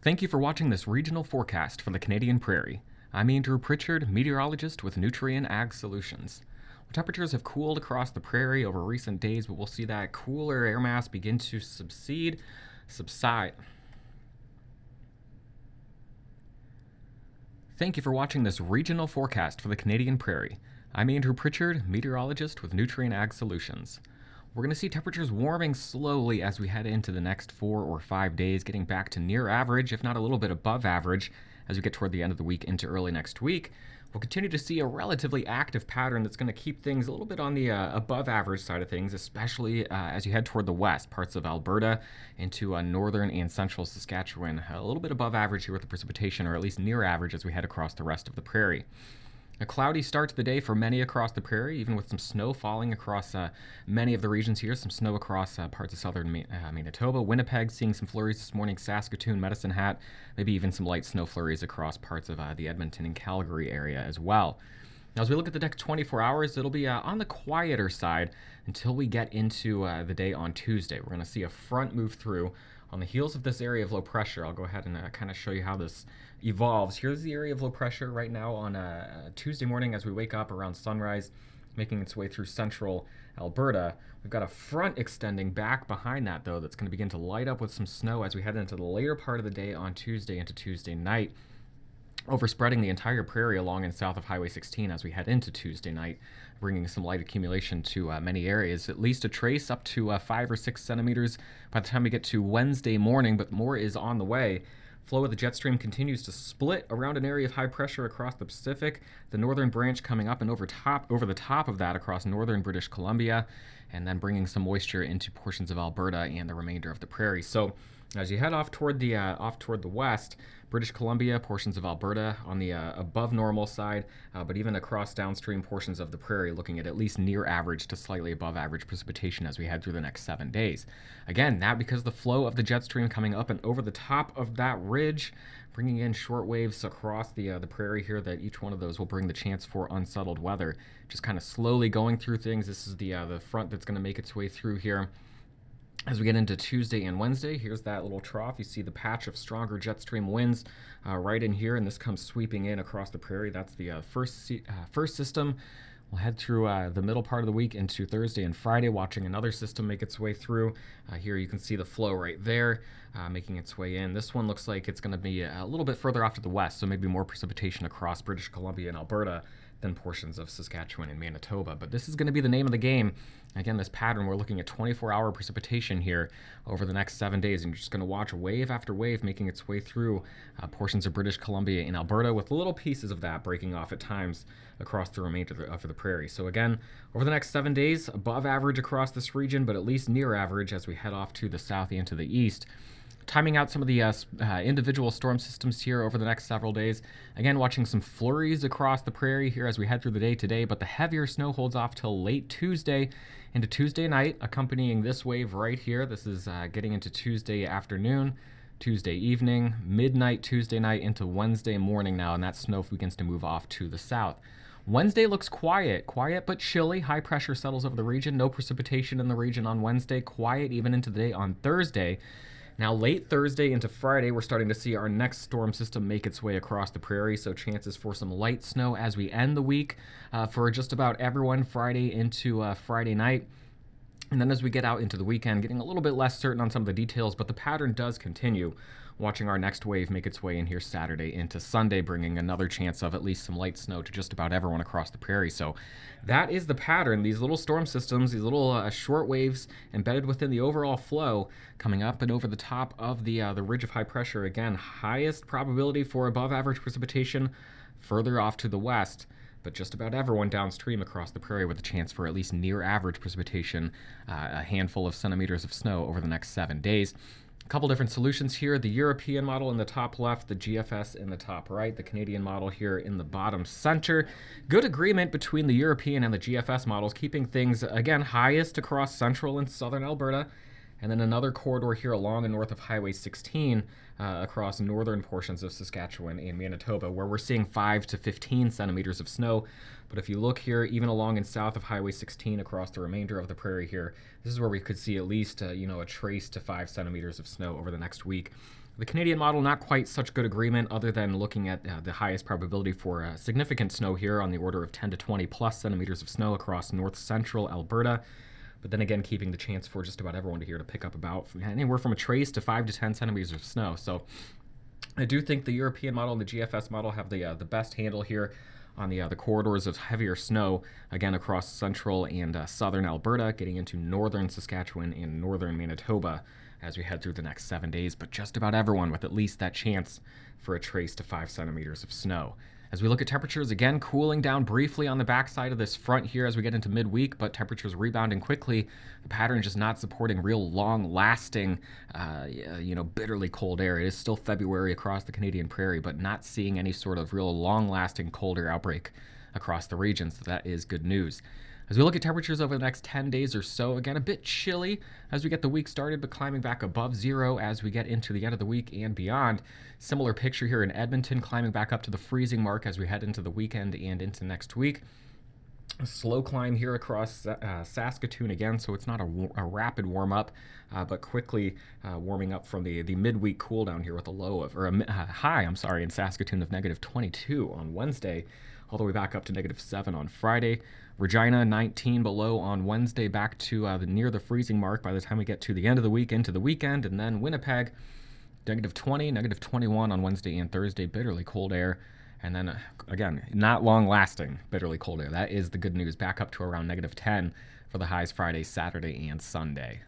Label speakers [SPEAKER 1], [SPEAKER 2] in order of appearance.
[SPEAKER 1] Thank you for watching this regional forecast for the Canadian Prairie. I'm Andrew Pritchard, meteorologist with Nutrien Ag Solutions. Temperatures have cooled across the prairie over recent days, but we'll see that cooler air mass begin to subside. Thank you for watching this regional forecast for the Canadian Prairie. I'm Andrew Pritchard, meteorologist with Nutrien Ag Solutions. We're going to see temperatures warming slowly as we head into the next 4 or 5 days, getting back to near average, if not a little bit above average, as we get toward the end of the week into early next week. We'll continue to see a relatively active pattern that's going to keep things a little bit on the above average side of things, especially as you head toward the west, parts of Alberta into northern and central Saskatchewan. A little bit above average here with the precipitation, or at least near average as we head across the rest of the prairie. A cloudy start to the day for many across the prairie, even with some snow falling across many of the regions here. Some snow across parts of southern Manitoba, Winnipeg, seeing some flurries this morning, Saskatoon, Medicine Hat, maybe even some light snow flurries across parts of the Edmonton and Calgary area as well. Now, as we look at the next 24 hours, it'll be on the quieter side until we get into the day on Tuesday. We're going to see a front move through on the heels of this area of low pressure. I'll go ahead and kind of show you how this evolves. Here's the area of low pressure right now on Tuesday morning as we wake up around sunrise, making its way through central Alberta. We've got a front extending back behind that, though, that's going to begin to light up with some snow as we head into the later part of the day on Tuesday into Tuesday night, overspreading the entire prairie along and south of Highway 16 as we head into Tuesday night, bringing some light accumulation to many areas, at least a trace up to 5 or 6 centimeters by the time we get to Wednesday morning, but more is on the way. Flow of the jet stream continues to split around an area of high pressure across the Pacific, the northern branch coming up and over the top of that across northern British Columbia, and then bringing some moisture into portions of Alberta and the remainder of the prairie. So as you head off toward the west, British Columbia, portions of Alberta on the above normal side, but even across downstream portions of the prairie, looking at least near average to slightly above average precipitation as we head through the next 7 days. Again, that because the flow of the jet stream coming up and over the top of that ridge, bringing in short waves across the prairie here, that each one of those will bring the chance for unsettled weather. Just kind of slowly going through things. This is the front that's going to make its way through here. As we get into Tuesday and Wednesday, here's that little trough. You see the patch of stronger jet stream winds right in here, and this comes sweeping in across the prairie. That's the first system. We'll head through the middle part of the week into Thursday and Friday, watching another system make its way through. Here you can see the flow right there making its way in. This one looks like it's going to be a little bit further off to the west, so maybe more precipitation across British Columbia and Alberta than portions of Saskatchewan and Manitoba. But this is going to be the name of the game. Again, this pattern, we're looking at 24-hour precipitation here over the next 7 days, and you're just going to watch wave after wave making its way through portions of British Columbia and Alberta, with little pieces of that breaking off at times across the remainder of the prairie. So again, over the next 7 days, above average across this region, but at least near average as we head off to the south and to the east. Timing out some of the individual storm systems here over the next several days. Again, watching some flurries across the prairie here as we head through the day today, but the heavier snow holds off till late Tuesday into Tuesday night, accompanying this wave right here. This is getting into Tuesday afternoon, Tuesday evening, midnight Tuesday night into Wednesday morning now, and that snow begins to move off to the south. Wednesday looks quiet but chilly. High pressure settles over the region. No precipitation in the region on Wednesday. Quiet even into the day on Thursday. Now, late Thursday into Friday, we're starting to see our next storm system make its way across the prairie, so chances for some light snow as we end the week for just about everyone, Friday into Friday night. And then as we get out into the weekend, getting a little bit less certain on some of the details, but the pattern does continue. Watching our next wave make its way in here Saturday into Sunday, bringing another chance of at least some light snow to just about everyone across the prairie. So that is the pattern. These little storm systems, these little short waves embedded within the overall flow, coming up and over the top of the ridge of high pressure. Again, highest probability for above average precipitation further off to the west, but just about everyone downstream across the prairie with a chance for at least near average precipitation, a handful of centimeters of snow over the next 7 days. A couple different solutions here. The European model in the top left, the GFS in the top right, the Canadian model here in the bottom center. Good agreement between the European and the GFS models, keeping things, again, highest across central and southern Alberta, and then another corridor here along and north of Highway 16 across northern portions of Saskatchewan and Manitoba, where we're seeing 5 to 15 centimeters of snow. But if you look here, even along and south of Highway 16 across the remainder of the prairie here, this is where we could see at least a trace to 5 centimeters of snow over the next week. The Canadian model, not quite such good agreement, other than looking at the highest probability for significant snow here on the order of 10 to 20 plus centimeters of snow across north central Alberta. But then again, keeping the chance for just about everyone here to pick up about anywhere from a trace to 5 to 10 centimeters of snow. So I do think the European model and the GFS model have the best handle here on the corridors of heavier snow, again across central and southern Alberta, getting into northern Saskatchewan and northern Manitoba as we head through the next 7 days, but just about everyone with at least that chance for a trace to 5 centimeters of snow. As we look at temperatures, again, cooling down briefly on the backside of this front here as we get into midweek, but temperatures rebounding quickly. The pattern just not supporting real long-lasting, bitterly cold air. It is still February across the Canadian Prairie, but not seeing any sort of real long-lasting cold air outbreak across the region, so that is good news. As we look at temperatures over the next 10 days or so, again, a bit chilly as we get the week started, but climbing back above zero as we get into the end of the week and beyond. Similar picture here in Edmonton, climbing back up to the freezing mark as we head into the weekend and into next week. A slow climb here across Saskatoon again, so it's not a rapid warm-up, but quickly warming up from the midweek cool down here with a low of, or a high, in Saskatoon of negative 22 on Wednesday, all the way back up to negative 7 on Friday. Regina, 19 below on Wednesday, back to near the freezing mark by the time we get to the end of the week, into the weekend. And then Winnipeg, negative 20, negative 21 on Wednesday and Thursday, bitterly cold air. And then, again, not long-lasting bitterly cold air. That is the good news, back up to around negative 10 for the highs Friday, Saturday, and Sunday.